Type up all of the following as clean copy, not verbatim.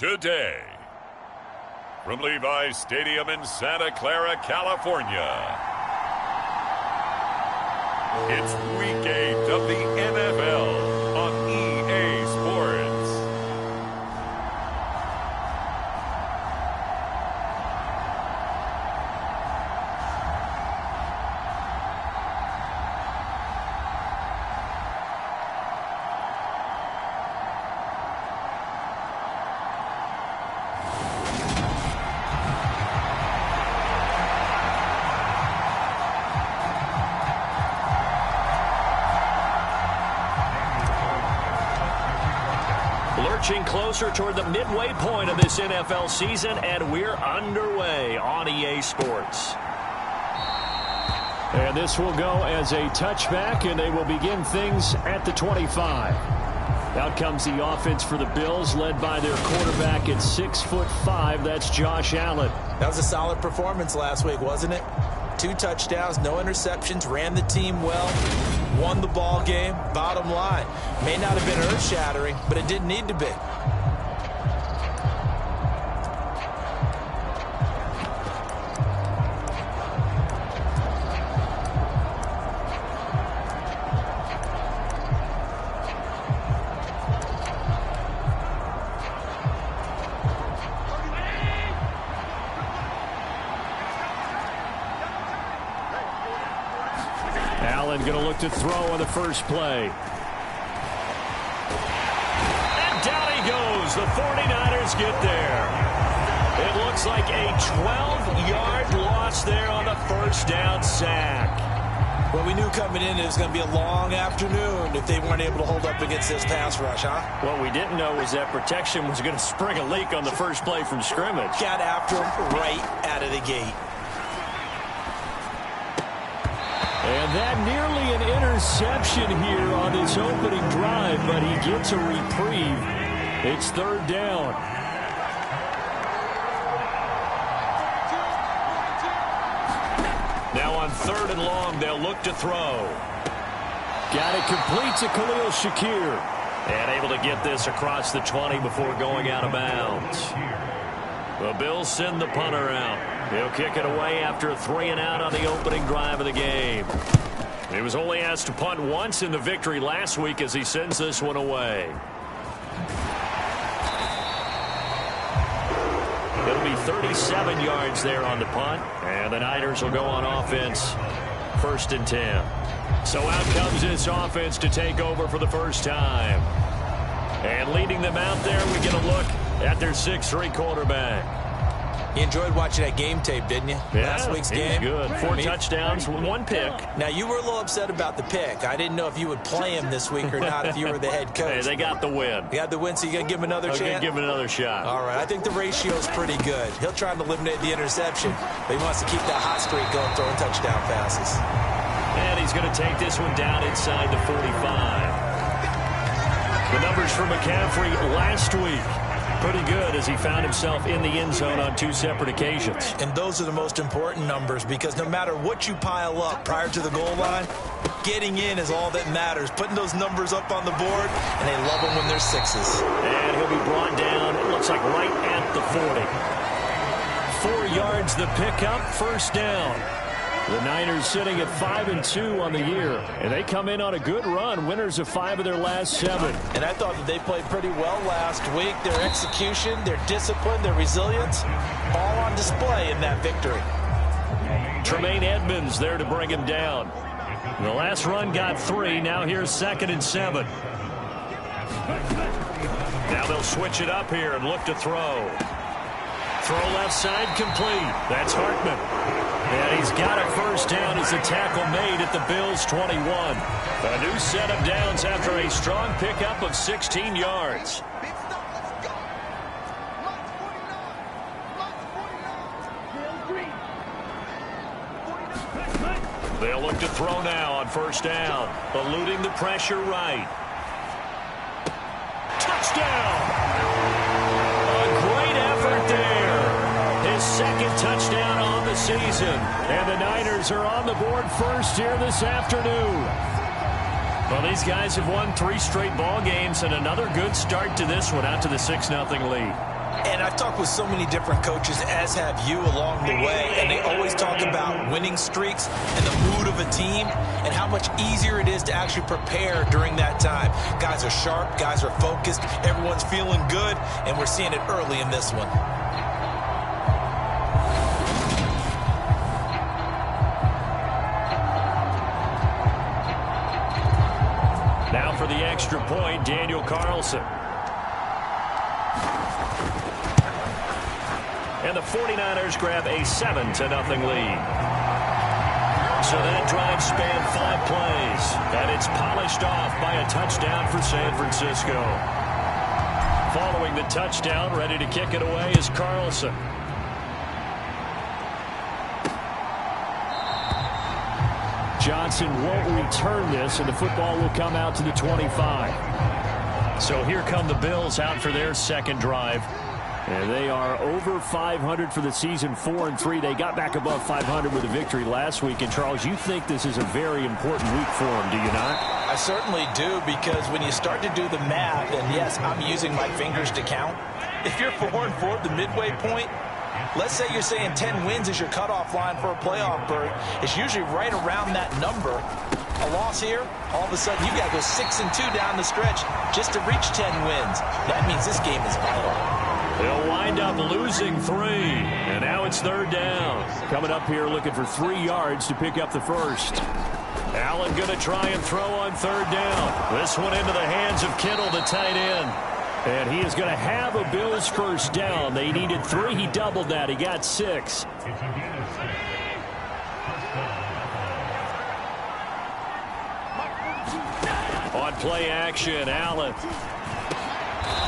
today. From Levi's Stadium in Santa Clara, California, it's Week 8 of the NFL on EA Sports. Lurching closer toward the midway point of this NFL season, and we're underway on EA Sports. And this will go as a touchback, and they will begin things at the 25. Out comes the offense for the Bills, led by their quarterback at 6'5". That's Josh Allen. That was a solid performance last week, wasn't it? 2 touchdowns, no interceptions, ran the team well, won the ball game. Bottom line, may not have been earth-shattering, but it didn't need to be. Allen going to look to throw on the first play. And down he goes. The 49ers get there. It looks like a 12-yard loss there on the first down sack. Well, we knew coming in it was going to be a long afternoon if they weren't able to hold up against this pass rush, huh? What we didn't know was that protection was going to spring a leak on the first play from scrimmage. Got after him right out of the gate. And that nearly an interception here on his opening drive, but he gets a reprieve. It's third down. Now on 3rd and long, they'll look to throw. Got it complete to Khalil Shakir. And able to get this across the 20 before going out of bounds. The Bills send the punter out. He'll kick it away after a 3-and-out on the opening drive of the game. He was only asked to punt once in the victory last week as he sends this one away. It'll be 37 yards there on the punt, and the Niners will go on offense 1st and 10. So out comes this offense to take over for the first time. And leading them out there, we get a look at their 6'3" quarterback. You enjoyed watching that game tape, didn't you? Yeah, last week's game. Good. 4 touchdowns, 1 pick. Now, you were a little upset about the pick. I didn't know if you would play him this week or not if you were the head coach. Hey, they got the win. You got the win, so you're going to give him another chance? I'm going to give him another shot. All right. I think the ratio's pretty good. He'll try to eliminate the interception, but he wants to keep that hot streak going, throwing touchdown passes. And he's going to take this one down inside the 45. The numbers for McCaffrey last week. Pretty good as he found himself in the end zone on 2 separate occasions. And those are the most important numbers because no matter what you pile up prior to the goal line, getting in is all that matters. Putting those numbers up on the board, and they love them when they're 6s. And he'll be brought down, it looks like right at the 40. 4 yards the pickup, first down. The Niners sitting at 5-2 on the year, and they come in on a good run, winners of 5 of their last 7. And I thought that they played pretty well last week. Their execution, their discipline, their resilience, all on display in that victory. Tremaine Edmonds there to bring him down. The last run got 3. Now here's 2nd and 7. Now they'll switch it up here and look to throw. Throw left side complete. That's Hartman. And he's got a first down as the tackle made at the Bills' 21. A new set of downs after a strong pickup of 16 yards. They'll look to throw now on first down. Eluding the pressure right. Touchdown! A great effort there. His 2nd touchdown on the season. And the Niners are on the board first here this afternoon. Well, these guys have won 3 straight ball games and another good start to this one out to the 6-0 lead. And I've talked with so many different coaches, as have you along the way, and they always talk about winning streaks and the mood of a team and how much easier it is to actually prepare during that time. Guys are sharp, guys are focused, everyone's feeling good, and we're seeing it early in this one. Now for the extra point, Daniel Carlson. And the 49ers grab a 7-0 lead. So that drive spanned 5 plays, and it's polished off by a touchdown for San Francisco. Following the touchdown, ready to kick it away is Carlson. Johnson won't return this, and the football will come out to the 25. So here come the Bills out for their second drive. And they are over 500 for the season, 4-3. They got back above 500 with a victory last week. And, Charles, you think this is a very important week for them, do you not? I certainly do, because when you start to do the math, and yes, I'm using my fingers to count. If you're 4-4 at the midway point, let's say you're saying 10 wins is your cutoff line for a playoff berth. It's usually right around that number. A loss here, all of a sudden you got to go 6-2 down the stretch just to reach 10 wins. That means this game is vital. They'll wind up losing 3, and now it's 3rd down. Coming up here looking for 3 yards to pick up the first. Allen going to try and throw on 3rd down. This one into the hands of Kittle, the tight end. And he is going to have a Bills first down. They needed 3. He doubled that. He got 6. On play action, Allen.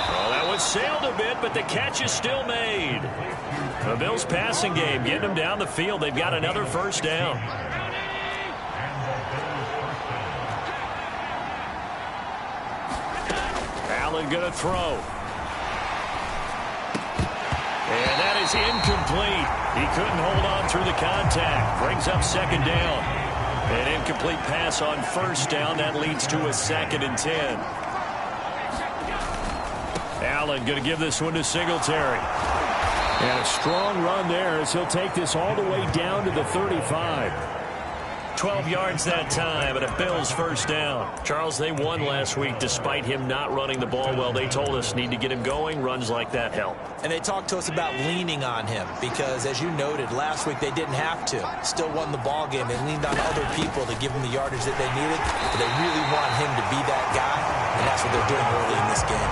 Well, that one sailed a bit, but the catch is still made. The Bills passing game, getting them down the field. They've got another first down. Allen going to throw. And that is incomplete. He couldn't hold on through the contact. Brings up 2nd down. An incomplete pass on 1st down. That leads to a 2nd and 10. Allen going to give this one to Singletary. And a strong run there as he'll take this all the way down to the 35. 12 yards that time, and a Bills first down. Charles, they won last week despite him not running the ball well. They told us need to get him going. Runs like that help. And they talked to us about leaning on him because, as you noted, last week they didn't have to. Still won the ball game. They leaned on other people to give them the yardage that they needed. But they really want him to be that guy, and that's what they're doing early in this game.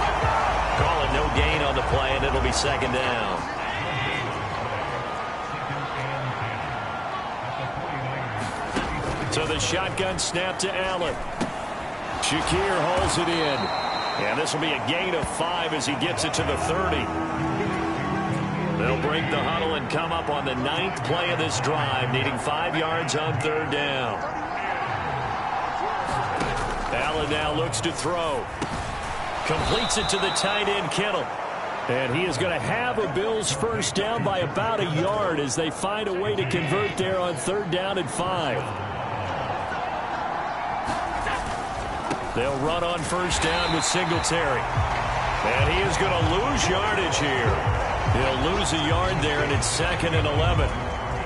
Call it no gain on the play, and it'll be 2nd down. So the shotgun snap to Allen. Shakir hauls it in. And this will be a gain of 5 as he gets it to the 30. They'll break the huddle and come up on the 9th play of this drive, needing 5 yards on 3rd down. Allen now looks to throw. Completes it to the tight end, Kittle. And he is going to have a Bills first down by about a yard as they find a way to convert there on 3rd down and 5. They'll run on 1st down with Singletary. And he is going to lose yardage here. He'll lose a yard there, and it's 2nd and 11.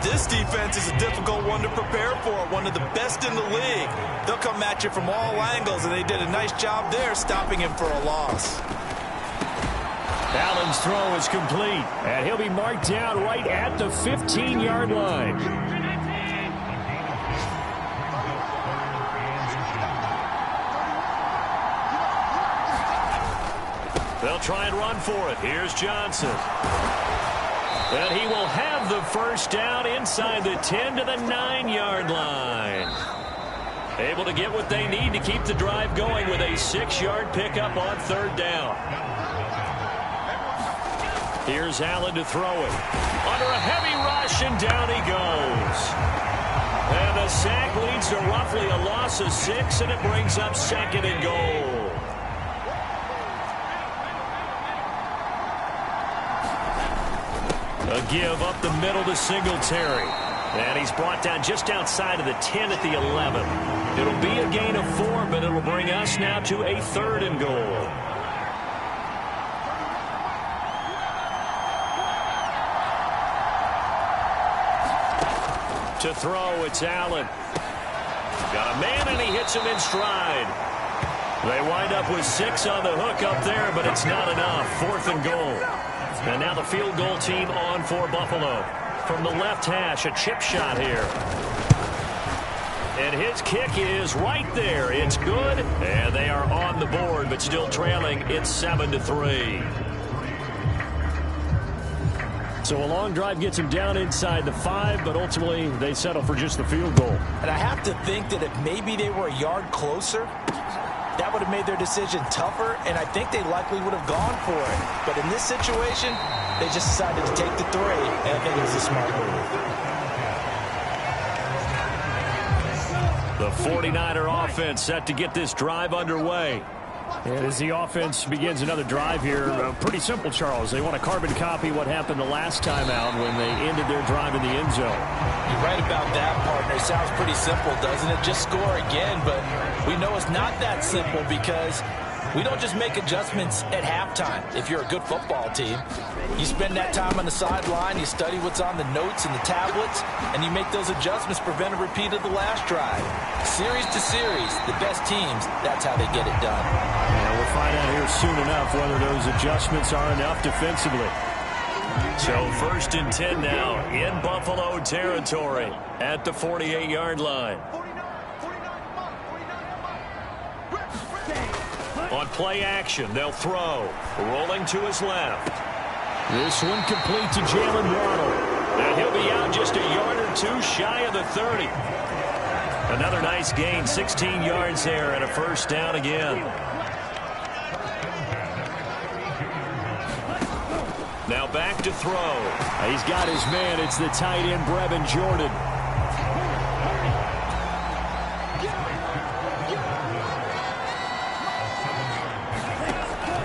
This defense is a difficult one to prepare for, one of the best in the league. They'll come at you from all angles, and they did a nice job there stopping him for a loss. Allen's throw is complete, and he'll be marked down right at the 15-yard line. They'll try and run for it. Here's Johnson. And he will have the first down inside the 10 to the 9-yard line. Able to get what they need to keep the drive going with a 6-yard pickup on 3rd down. Here's Allen to throw it. Under a heavy rush, and down he goes. And the sack leads to roughly a loss of 6, and it brings up 2nd and goal. A give up the middle to Singletary. And he's brought down just outside of the 10 at the 11. It'll be a gain of 4, but it'll bring us now to a 3rd and goal. To throw, it's Allen. Got a man, and he hits him in stride. They wind up with 6 on the hook up there, but it's not enough. 4th and goal. And now the field goal team on for Buffalo. From the left hash, a chip shot here. And his kick is right there. It's good, and they are on the board, but still trailing. It's 7-3. So a long drive gets him down inside the 5, but ultimately they settle for just the field goal. And I have to think that if maybe they were a yard closer, that would have made their decision tougher, and I think they likely would have gone for it. But in this situation, they just decided to take the 3, and I think it was a smart move. The 49er offense set to get this drive underway. And as the offense begins another drive here, pretty simple, Charles. They want to carbon copy what happened the last time out when they ended their drive in the end zone. You're right about that, partner. Sounds pretty simple, doesn't it? Just score again, but we know it's not that simple because we don't just make adjustments at halftime. If you're a good football team, you spend that time on the sideline, you study what's on the notes and the tablets, and you make those adjustments, prevent a repeat of the last drive. Series to series, the best teams, that's how they get it done. Yeah, we'll find out here soon enough whether those adjustments are enough defensively. So 1st and 10 now in Buffalo territory at the 48-yard line. On play action, they'll throw. Rolling to his left. This one complete to Jalen Waddle. And he'll be out just a yard or 2 shy of the 30. Another nice gain, 16 yards there, and a 1st down again. Now back to throw. He's got his man. It's the tight end, Brevin Jordan.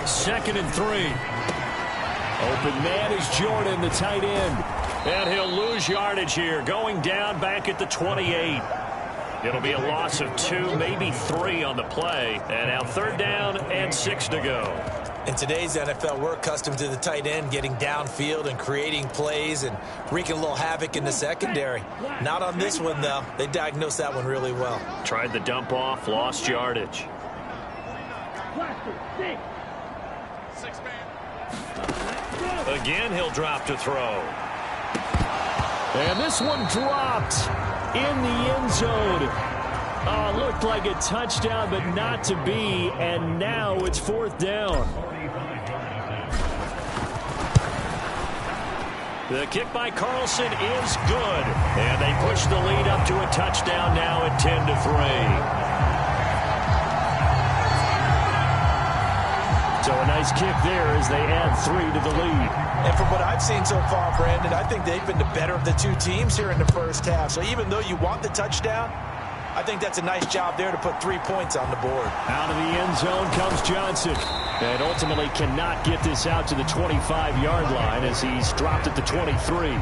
Second and 3. Open man is Jordan, the tight end. And he'll lose yardage here, going down back at the 28. It'll be a loss of 2, maybe 3 on the play. And now 3rd down and 6 to go. In today's NFL, we're accustomed to the tight end getting downfield and creating plays and wreaking a little havoc in the secondary. Not on this one, though. They diagnosed that one really well. Tried the dump off, lost yardage. Again, he'll drop to throw. And this one dropped in the end zone. Looked like a touchdown, but not to be. And now it's 4th down. The kick by Carlson is good. And they push the lead up to a touchdown now at 10-3. So a nice kick there as they add 3 to the lead. And from what I've seen so far, Brandon, I think they've been the better of the 2 teams here in the first half. So even though you want the touchdown, I think that's a nice job there to put 3 points on the board. Out of the end zone comes Johnson. And ultimately cannot get this out to the 25-yard line as he's dropped at the 23.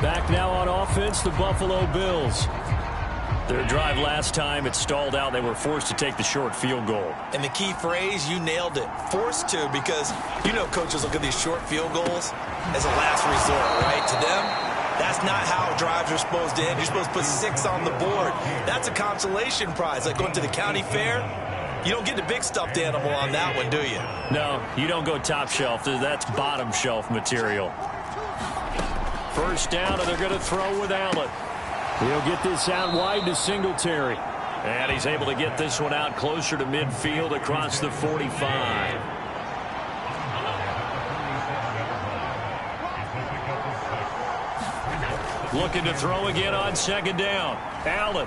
Back now on offense, the Buffalo Bills. Their drive last time, it stalled out. They were forced to take the short field goal. And the key phrase, you nailed it. Forced to, because you know coaches look at these short field goals as a last resort, right? To them, that's not how drives are supposed to end. You're supposed to put 6 on the board. That's a consolation prize. Like going to the county fair, you don't get the big stuffed animal on that one, do you? No, you don't go top shelf. That's bottom shelf material. 1st down, and they're going to throw with Allen. He'll get this out wide to Singletary. And he's able to get this one out closer to midfield across the 45. Looking to throw again on 2nd down. Allen.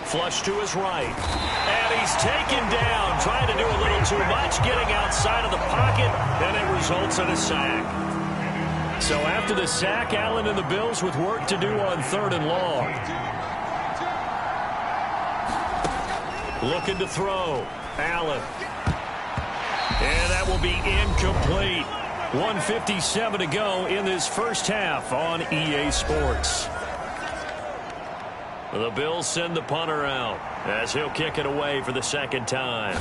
Flush to his right. And he's taken down. Trying to do a little too much. Getting outside of the pocket. And it results in a sack. So after the sack, Allen and the Bills with work to do on 3rd and long. Looking to throw. Allen. And that will be incomplete. 1:57 to go in this first half on EA Sports. The Bills send the punter out as he'll kick it away for the 2nd time.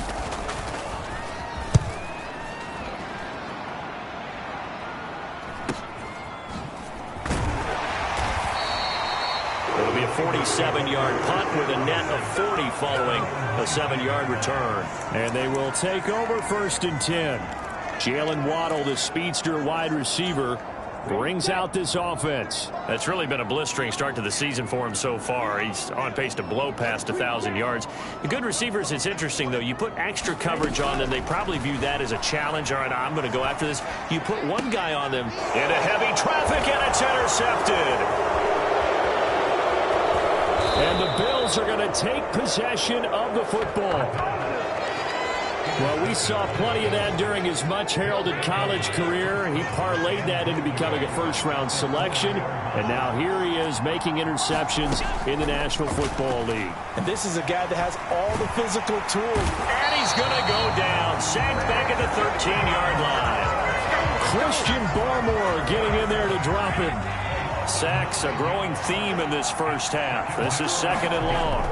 47-yard punt with a net of 40 following a 7-yard return. And they will take over 1st and 10. Jalen Waddle, the speedster wide receiver, brings out this offense. That's really been a blistering start to the season for him so far. He's on pace to blow past 1,000 yards. The good receivers, it's interesting, though. You put extra coverage on them, they probably view that as a challenge. All right, I'm going to go after this. You put one guy on them into heavy traffic, and it's intercepted. And the Bills are going to take possession of the football. Well, we saw plenty of that during his much-heralded college career. He parlayed that into becoming a first-round selection, and now here he is making interceptions in the National Football League. And this is a guy that has all the physical tools. And he's going to go down, sacked back at the 13-yard line. Christian Barmore getting in there to drop him. Sacks, a growing theme in this first half. This is 2nd and long.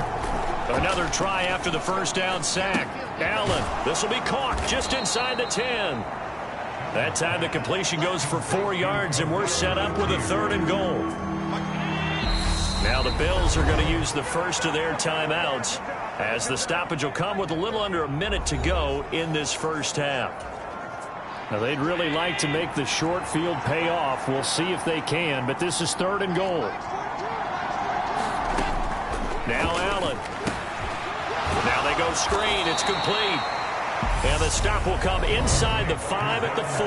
Another try after the first down sack. Allen, this will be caught just inside the 10. That time the completion goes for 4 yards, and we're set up with a 3rd and goal. Now the Bills are going to use the first of their timeouts, as the stoppage will come with a little under a minute to go in this first half. Now they'd really like to make the short field pay off. We'll see if they can, but this is 3rd and goal. Now Allen. Now they go screen. It's complete. And the stop will come inside the 5 at the 4.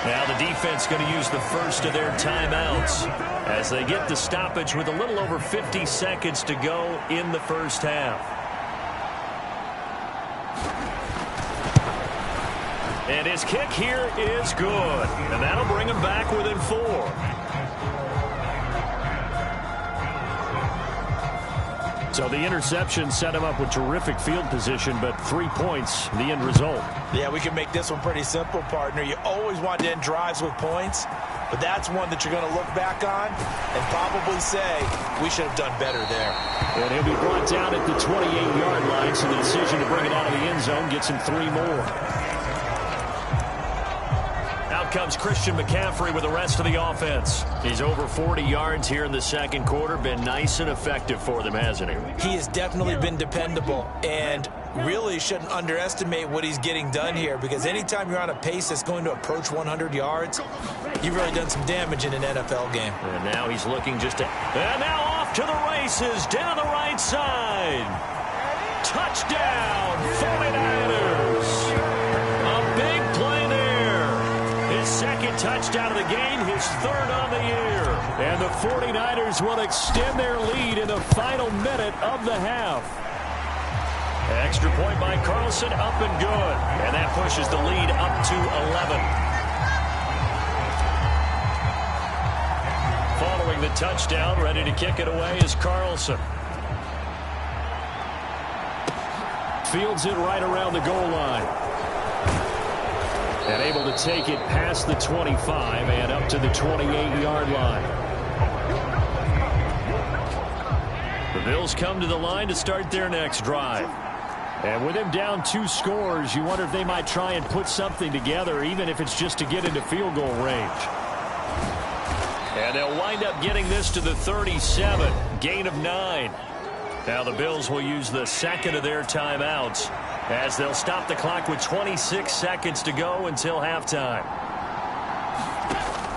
Now the defense going to use the first of their timeouts as they get the stoppage with a little over 50 seconds to go in the first half. And his kick here is good. And that'll bring him back within 4. So the interception set him up with terrific field position, but 3 points, the end result. Yeah, we can make this one pretty simple, partner. You always want to end drives with points, but that's one that you're going to look back on and probably say, we should have done better there. And he'll be brought down at the 28-yard line, so the decision to bring it out of the end zone gets him 3 more. Out comes Christian McCaffrey with the rest of the offense. He's over 40 yards here in the second quarter. Been nice and effective for them, hasn't he? He has definitely been dependable, and really shouldn't underestimate what he's getting done here, because anytime you're on a pace that's going to approach 100 yards, you've really done some damage in an NFL game. And now he's looking just to... And now off to the races, down the right side. Touchdown, 49ers. A big play there. His second touchdown of the game, his 3rd on the year. And the 49ers will extend their lead in the final minute of the half. Extra point by Carlson, up and good. And that pushes the lead up to 11. Following the touchdown, ready to kick it away is Carlson. Fields it right around the goal line. And able to take it past the 25 and up to the 28-yard line. The Bills come to the line to start their next drive. And with him down 2 scores, you wonder if they might try and put something together, even if it's just to get into field goal range. And they'll wind up getting this to the 37. Gain of 9. Now the Bills will use the second of their timeouts as they'll stop the clock with 26 seconds to go until halftime.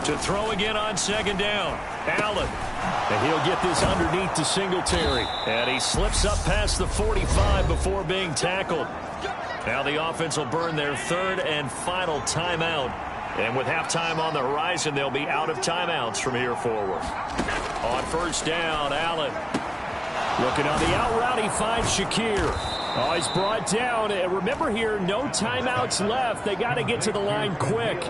To throw again on second down. Allen. And he'll get this underneath to Singletary. And he slips up past the 45 before being tackled. Now the offense will burn their 3rd and final timeout. And with halftime on the horizon, they'll be out of timeouts from here forward. On first down, Allen. Looking on the out route, he finds Shakir. Oh, he's brought down. And remember here, no timeouts left. They got to get to the line quick.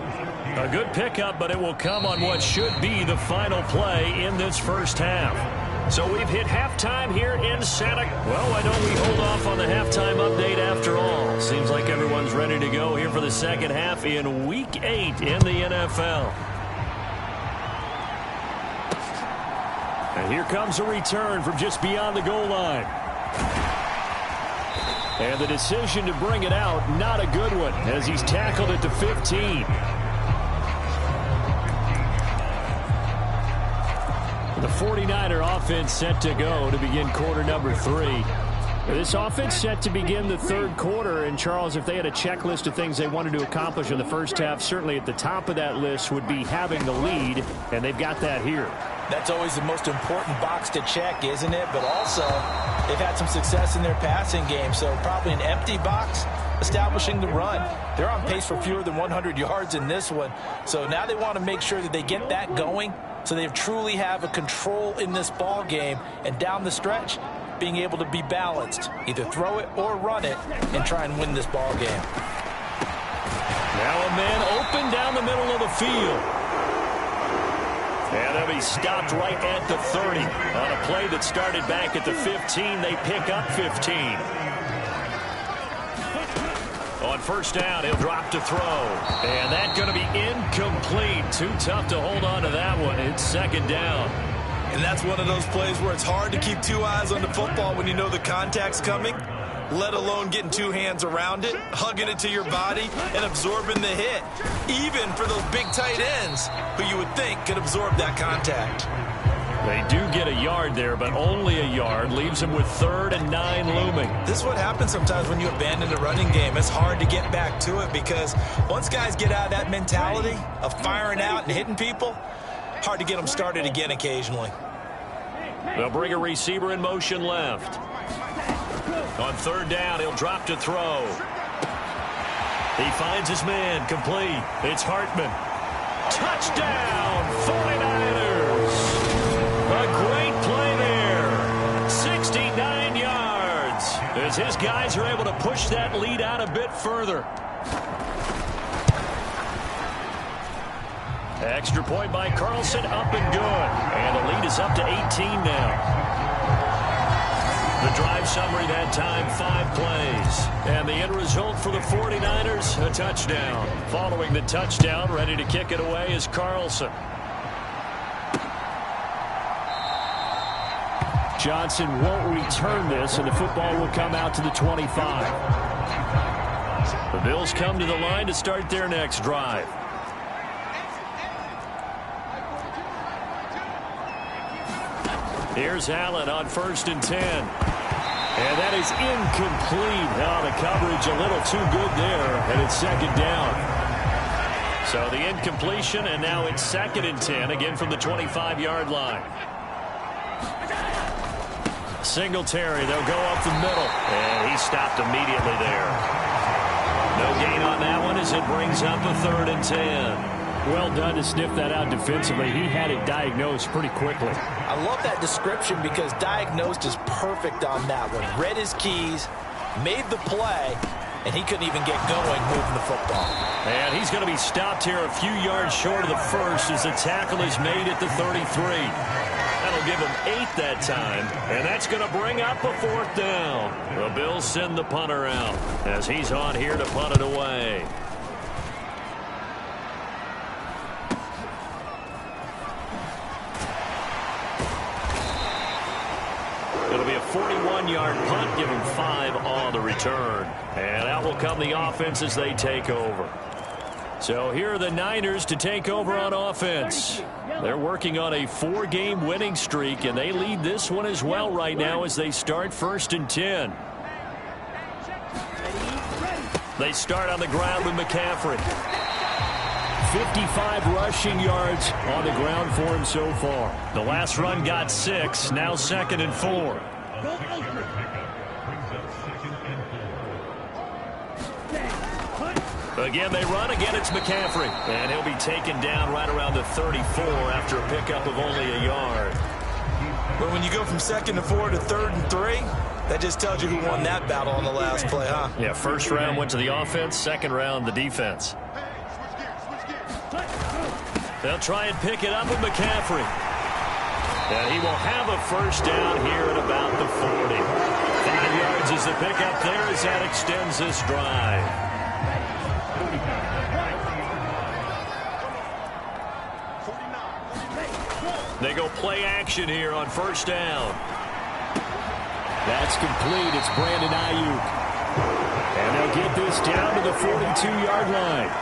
A good pickup, but it will come on what should be the final play in this first half. So we've hit halftime here in Santa. Well, why don't we hold off on the halftime update after all? Seems like everyone's ready to go here for the second half in Week 8 in the NFL. And here comes a return from just beyond the goal line. And the decision to bring it out, not a good one, as he's tackled at the 15. The 49er offense set to go to begin quarter number 3. This offense set to begin the third quarter, and Charles, if they had a checklist of things they wanted to accomplish in the first half, certainly at the top of that list would be having the lead, and they've got that here. That's always the most important box to check, isn't it? But also, they've had some success in their passing game, so probably an empty box establishing the run. They're on pace for fewer than 100 yards in this one, so now they want to make sure that they get that going so they truly have a control in this ball game, and down the stretch, being able to be balanced, either throw it or run it, and try and win this ball game. Now a man open down the middle of the field. And they'll be stopped right at the 30. On a play that started back at the 15, they pick up 15. On first down, he'll drop to throw. And that's going to be incomplete. Too tough to hold on to that one. It's second down. And that's one of those plays where it's hard to keep two eyes on the football when you know the contact's coming, let alone getting two hands around it, hugging it to your body, and absorbing the hit, even for those big tight ends who you would think could absorb that contact. They do get a yard there, but only a yard. Leaves them with 3rd and 9 looming. This is what happens sometimes when you abandon the running game. It's hard to get back to it because once guys get out of that mentality of firing out and hitting people, hard to get them started again occasionally. They'll bring a receiver in motion left. On third down, he'll drop to throw. He finds his man, complete. It's Hartman. Touchdown, 49ers. A great play there. 69 yards. As his guys are able to push that lead out a bit further. Extra point by Carlson, up and good. And the lead is up to 18 now. The drive summary that time, 5 plays. And the end result for the 49ers, a touchdown. Following the touchdown, ready to kick it away is Carlson. Johnson won't return this, and the football will come out to the 25. The Bills come to the line to start their next drive. Here's Allen on 1st and 10. And that is incomplete. Oh, the coverage a little too good there, and it's second down. So the incompletion, and now it's 2nd and 10, again from the 25-yard line. Singletary, they'll go up the middle, and he stopped immediately there. No gain on that one as it brings up a 3rd and 10. Well done to sniff that out defensively. He had it diagnosed pretty quickly. I love that description because diagnosed is perfect on that one. Read his keys, made the play, and he couldn't even get going moving the football. And he's going to be stopped here a few yards short of the first as the tackle is made at the 33. That'll give him 8 that time, and that's going to bring up a 4th down. The Bills send the punter out as he's on here to punt it away. It'll be a 41-yard punt, giving 5 on the return. And out will come the offense as they take over. So here are the Niners to take over on offense. They're working on a 4-game winning streak, and they lead this one as well right now as they start 1st and 10. They start on the ground with McCaffrey. 55 rushing yards on the ground for him so far. The last run got 6, now 2nd and 4. Again, they run. Again, it's McCaffrey. And he'll be taken down right around the 34 after a pickup of only a yard. But when you go from 2nd and 4 to 3rd and 3, that just tells you who won that battle on the last play, huh? Yeah, first round went to the offense, second round the defense. They'll try and pick it up with McCaffrey. And he will have a first down here at about the 40. 5 yards is the pickup there as that extends this drive. They go play action here on first down. That's complete. It's Brandon Ayuk. And they'll get this down to the 42-yard line.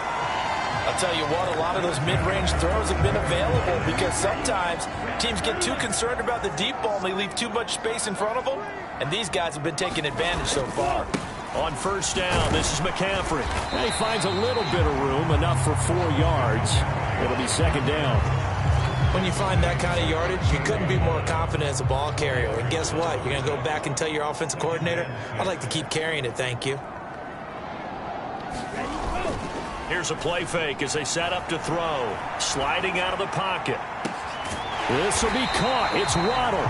I'll tell you what, a lot of those mid-range throws have been available because sometimes teams get too concerned about the deep ball and they leave too much space in front of them, and these guys have been taking advantage so far. On first down, this is McCaffrey. And he finds a little bit of room, enough for 4 yards. It'll be second down. When you find that kind of yardage, you couldn't be more confident as a ball carrier. And guess what? You're going to go back and tell your offensive coordinator, I'd like to keep carrying it, thank you. Here's a play fake as they set up to throw. Sliding out of the pocket. This will be caught. It's Waddle.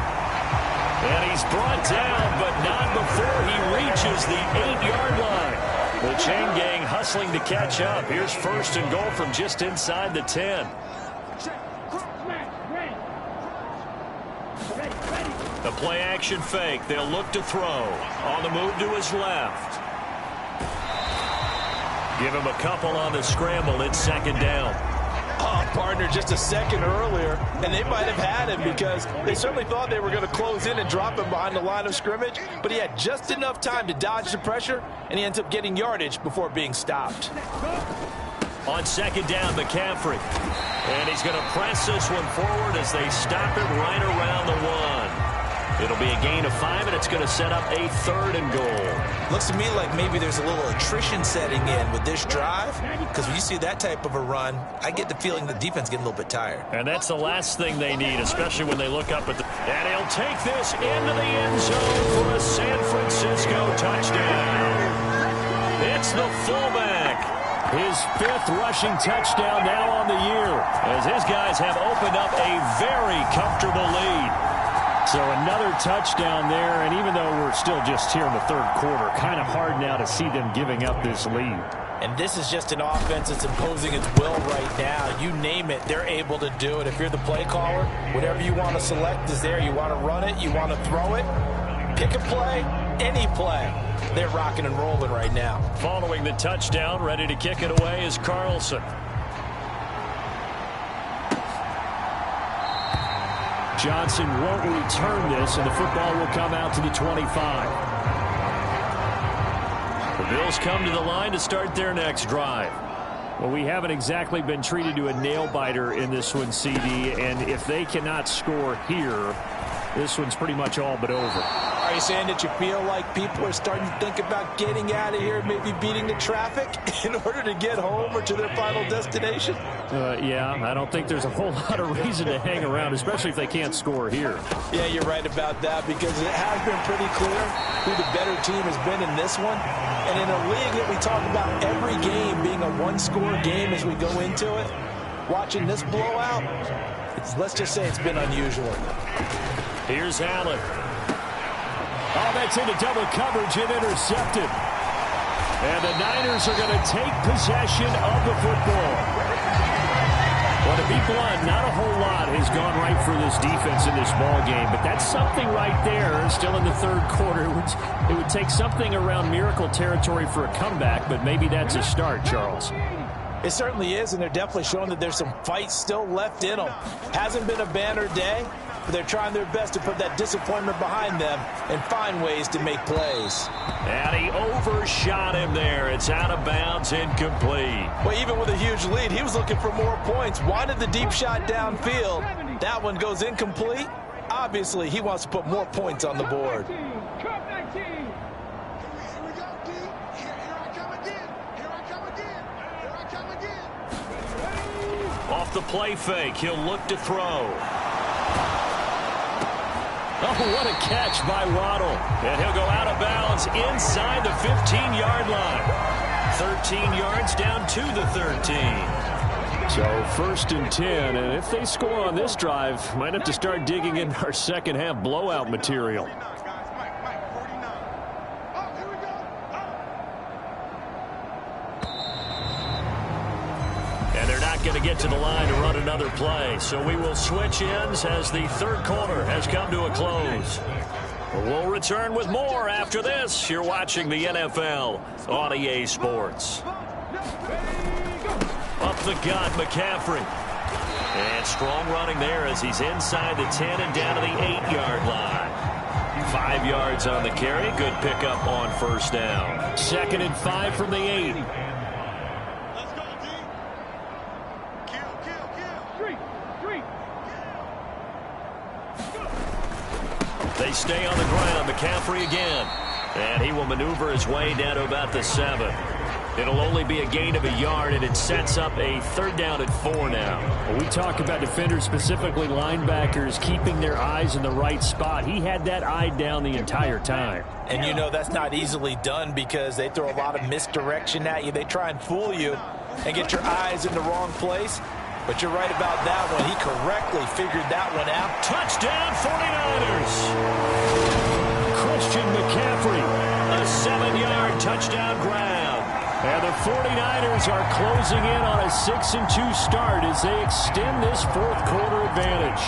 And he's brought down, but not before he reaches the 8-yard line. The chain gang hustling to catch up. Here's first and goal from just inside the 10. The play action fake. They'll look to throw. On the move to his left. Give him a couple on the scramble. It's second down. Oh, partner, just a second earlier, and they might have had him because they certainly thought they were going to close in and drop him behind the line of scrimmage, but he had just enough time to dodge the pressure, and he ends up getting yardage before being stopped. On second down, McCaffrey. And he's going to press this one forward as they stop it right around the 1. It'll be a gain of 5, and it's going to set up a 3rd and goal. Looks to me like maybe there's a little attrition setting in with this drive, because when you see that type of a run, I get the feeling the defense getting a little bit tired. And that's the last thing they need, especially when they look up at the... And he'll take this into the end zone for a San Francisco touchdown. It's the fullback. His 5th rushing touchdown now on the year, as his guys have opened up a very comfortable lead. So another touchdown there, and even though we're still just here in the 3rd quarter, kind of hard now to see them giving up this lead. And this is just an offense that's imposing its will right now. You name it, they're able to do it. If you're the play caller, whatever you want to select is there. You want to run it, you want to throw it, pick a play, any play. They're rocking and rolling right now. Following the touchdown, ready to kick it away is Carlson. Johnson won't return this, and the football will come out to the 25. The Bills come to the line to start their next drive. Well, we haven't exactly been treated to a nail-biter in this one, CD, and if they cannot score here, this one's pretty much all but over. Are you saying that you feel like people are starting to think about getting out of here, maybe beating the traffic in order to get home or to their final destination? Yeah, I don't think there's a whole lot of reason to hang around, especially if they can't score here. Yeah, you're right about that because it has been pretty clear who the better team has been in this one. And in a league that we talk about every game being a one-score game as we go into it, watching this blowout, let's just say it's been unusual. Here's Allen. Oh, that's into double coverage and intercepted. And the Niners are going to take possession of the football. Well, to be blunt, not a whole lot has gone right for this defense in this ball game, but that's something right there. Still in the 3rd quarter. It would take something around miracle territory for a comeback, but maybe that's a start, Charles. It certainly is, and they're definitely showing that there's some fight still left in them. Hasn't been a banner day, but they're trying their best to put that disappointment behind them and find ways to make plays. And he overshot him there. It's out of bounds, incomplete. Well, even with a huge lead, he was looking for more points. Wanted the deep shot downfield. That one goes incomplete. Obviously, he wants to put more points on the board. Off the play fake, he'll look to throw. Oh, what a catch by Waddle. And he'll go out of bounds inside the 15-yard line. 13 yards down to the 13. So 1st and 10, and if they score on this drive, might have to start digging in our second half blowout material. Going to get to the line to run another play. So we will switch ends as the 3rd quarter has come to a close. We'll return with more after this. You're watching the NFL on EA Sports. Up the gut, McCaffrey. And strong running there as he's inside the 10 and down to the 8-yard line. 5 yards on the carry. Good pickup on first down. 2nd and 5 from the 8. They stay on the ground. McCaffrey again. And he will maneuver his way down to about the 7. It'll only be a gain of a yard, and it sets up a 3rd down at 4 now. Well, we talk about defenders, specifically linebackers, keeping their eyes in the right spot. He had that eye down the entire time. And you know that's not easily done because they throw a lot of misdirection at you. They try and fool you and get your eyes in the wrong place. But you're right about that one. He correctly figured that one out. Touchdown, 49ers! Christian McCaffrey, a 7-yard touchdown grab. And the 49ers are closing in on a 6-2 start as they extend this 4th quarter advantage.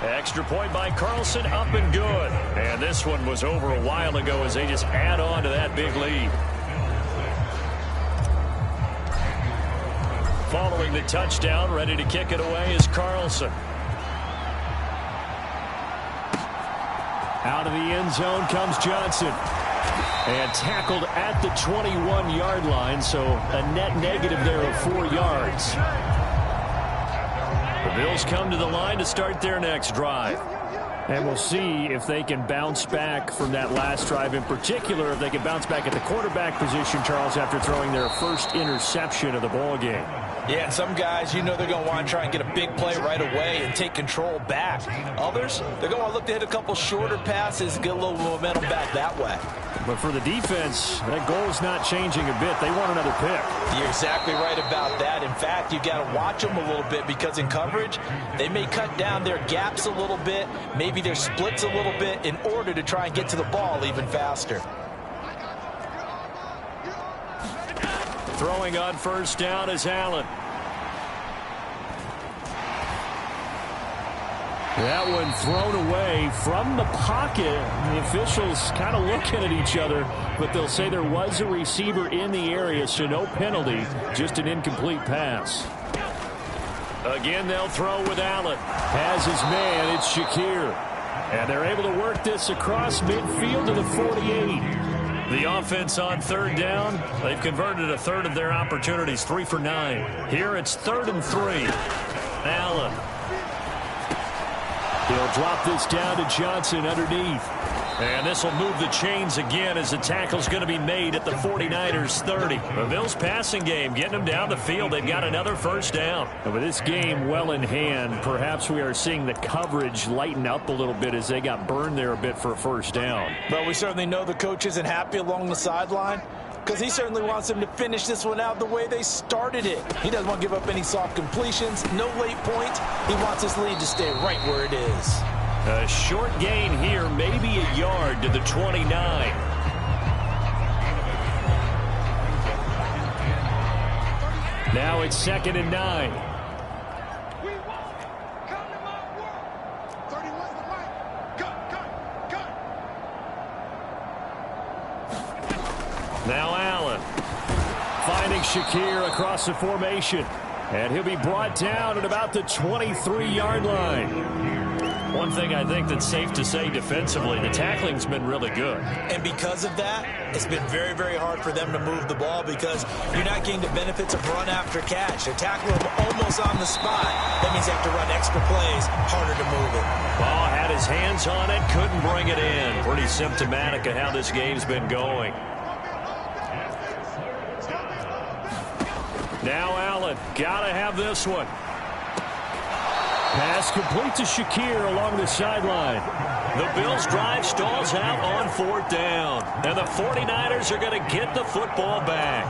Extra point by Carlson, up and good. And this one was over a while ago as they just add on to that big lead. Following the touchdown, ready to kick it away is Carlson. Out of the end zone comes Johnson. And tackled at the 21-yard line, so a net negative there of 4 yards. The Bills come to the line to start their next drive. And we'll see if they can bounce back from that last drive, in particular if they can bounce back at the quarterback position, Charles, after throwing their first interception of the ball game. Yeah, and some guys, you know they're going to want to try and get a big play right away and take control back. Others, they're going to look to hit a couple shorter passes, get a little momentum back that way. But for the defense, that goal's not changing a bit. They want another pick. You're exactly right about that. In fact, you got to watch them a little bit because in coverage, they may cut down their gaps a little bit, maybe their splits a little bit in order to try and get to the ball even faster. Throwing on first down is Allen. That one thrown away from the pocket. The officials kind of looking at each other, but they'll say there was a receiver in the area, so no penalty, just an incomplete pass. Again, they'll throw with Allen. Has his man, it's Shakir. And they're able to work this across midfield to the 48. The offense on 3rd down, they've converted a 1/3 of their opportunities, 3 for 9. Here it's 3rd and 3. Allen. He'll drop this down to Johnson underneath. And this will move the chains again as the tackle's going to be made at the 49ers 30. The Bills passing game, getting them down the field. They've got another first down. And with this game well in hand, perhaps we are seeing the coverage lighten up a little bit as they got burned there a bit for a first down. But we certainly know the coach isn't happy along the sideline because he certainly wants them to finish this one out the way they started it. He doesn't want to give up any soft completions, no late points. He wants his lead to stay right where it is. A short gain here, maybe a yard to the 29. Now it's 2nd and 9. Now Allen. Finding Shakir across the formation. And he'll be brought down at about the 23-yard line. One thing I think that's safe to say defensively, the tackling's been really good. And because of that, it's been very, very hard for them to move the ball because you're not getting the benefits of run after catch. They tackle them almost on the spot. That means they have to run extra plays, harder to move it. Ball had his hands on it, couldn't bring it in. Pretty symptomatic of how this game's been going. Now Allen, gotta have this one. Pass complete to Shakir along the sideline. The Bills drive stalls out on 4th down. And the 49ers are going to get the football back.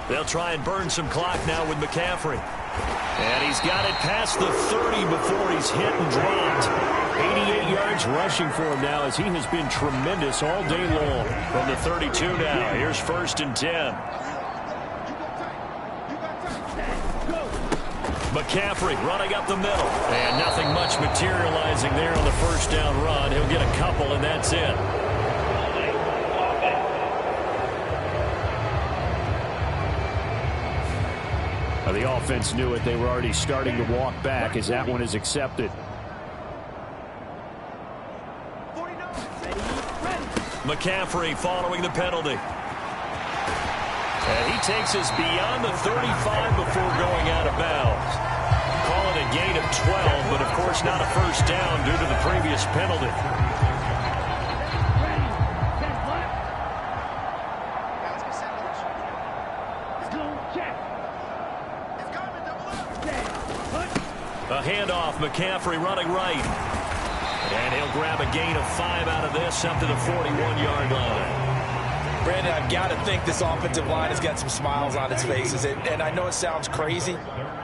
They'll try and burn some clock now with McCaffrey. And he's got it past the 30 before he's hit and dropped. 88 yards rushing for him now as he has been tremendous all day long. From the 32 now, here's 1st and 10. McCaffrey running up the middle. And nothing much materializing there on the first down run. He'll get a couple, and that's it. The offense knew it. They were already starting to walk back as that one is accepted. McCaffrey following the penalty. And he takes us beyond the 35 before going out of bounds. Call it a gain of 12, but of course not a first down due to the previous penalty. A handoff, McCaffrey running right. And he'll grab a gain of 5 out of this up to the 41-yard line. Brandon, I've got to think this offensive line has got some smiles on its faces. And I know it sounds crazy,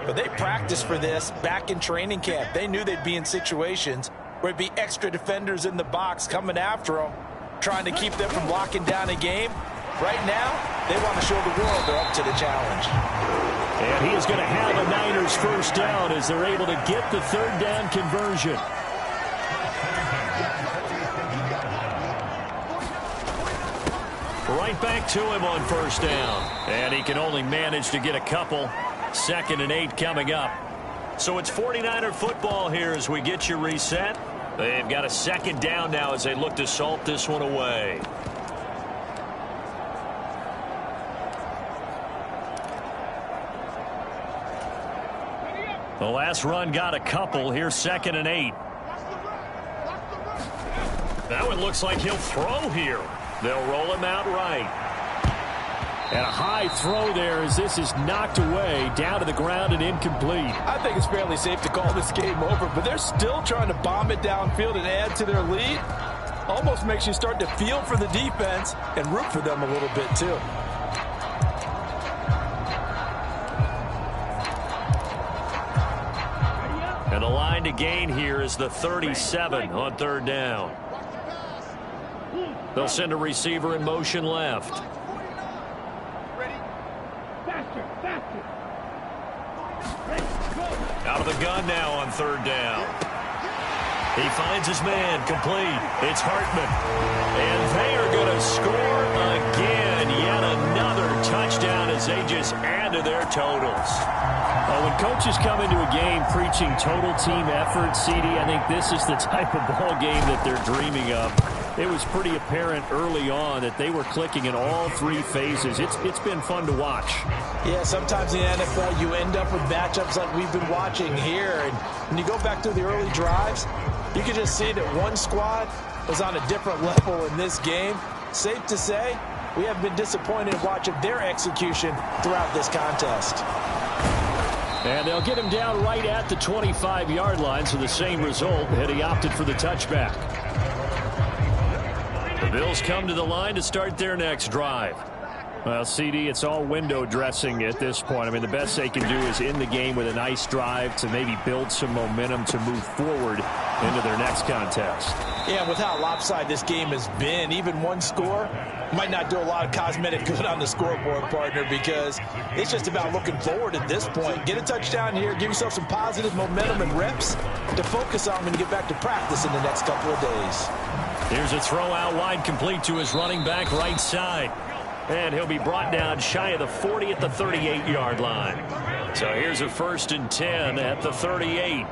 but they practiced for this back in training camp. They knew they'd be in situations where it'd be extra defenders in the box coming after them, trying to keep them from locking down a game. Right now, they want to show the world they're up to the challenge. And he is going to have a Niners first down as they're able to get the third down conversion. Right back to him on first down. And he can only manage to get a couple. 2nd and 8 coming up. So it's 49er football here as we get you reset. They've got a 2nd down now as they look to salt this one away. The last run got a couple. Here's 2nd and 8. That one looks like he'll throw here. They'll roll him out right. And a high throw there as this is knocked away, down to the ground and incomplete. I think it's fairly safe to call this game over, but they're still trying to bomb it downfield and add to their lead. Almost makes you start to feel for the defense and root for them a little bit too. And the line to gain here is the 37 on 3rd down. They'll send a receiver in motion left. Out of the gun now on 3rd down. He finds his man, complete. It's Hartman. And they are going to score again. Yet another touchdown as they just add to their totals. When coaches come into a game preaching total team effort, CD, I think this is the type of ball game that they're dreaming of. It was pretty apparent early on that they were clicking in all 3 phases. It's been fun to watch. Yeah, sometimes in the NFL you end up with matchups like we've been watching here. And when you go back to the early drives, you can just see that one squad was on a different level in this game. Safe to say, we have been disappointed watching their execution throughout this contest. And they'll get him down right at the 25-yard line, so the same result, and he opted for the touchback. The Bills come to the line to start their next drive. Well, CD, it's all window dressing at this point. I mean, the best they can do is end the game with a nice drive to maybe build some momentum to move forward into their next contest. Yeah, with how lopsided this game has been, even one score might not do a lot of cosmetic good on the scoreboard, partner, because it's just about looking forward at this point. Get a touchdown here, give yourself some positive momentum and reps to focus on when you get back to practice in the next couple of days. Here's a throw out wide, complete to his running back right side. And he'll be brought down shy of the 40 at the 38-yard line. So here's a 1st and 10 at the 38.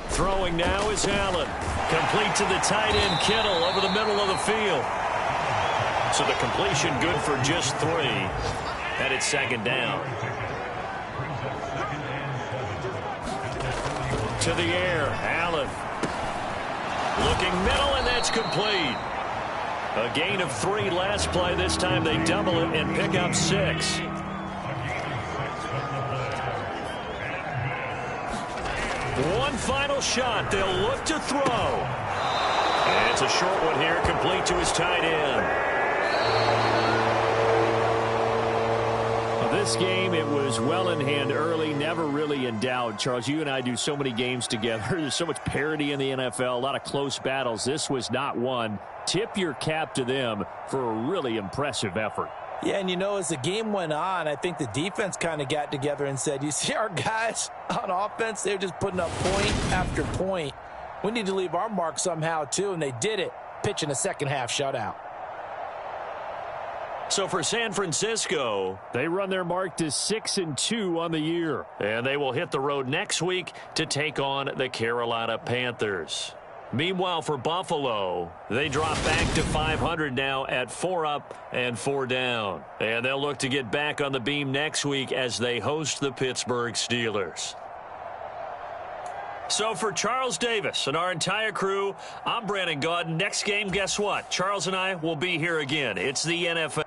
Throwing now is Allen. Complete to the tight end, Kittle, over the middle of the field. So the completion good for just 3. And it's 2nd down. To the air, Allen. Looking middle, and that's complete. A gain of 3 last play. This time they double it and pick up 6. One final shot. They'll look to throw. And it's a short one here, complete to his tight end. This game, it was well in hand early, never really in doubt. Charles, you and I do so many games together. There's so much parity in the NFL, a lot of close battles. This was not one. Tip your cap to them for a really impressive effort. Yeah, and you know, as the game went on, I think the defense kind of got together and said, you see our guys on offense, they're just putting up point after point. We need to leave our mark somehow, too, and they did it, pitching a second-half shutout. So for San Francisco, they run their mark to 6-2 on the year. And they will hit the road next week to take on the Carolina Panthers. Meanwhile, for Buffalo, they drop back to 500 now at 4 up and 4 down. And they'll look to get back on the beam next week as they host the Pittsburgh Steelers. So for Charles Davis and our entire crew, I'm Brandon Gaudin. Next game, guess what? Charles and I will be here again. It's the NFL.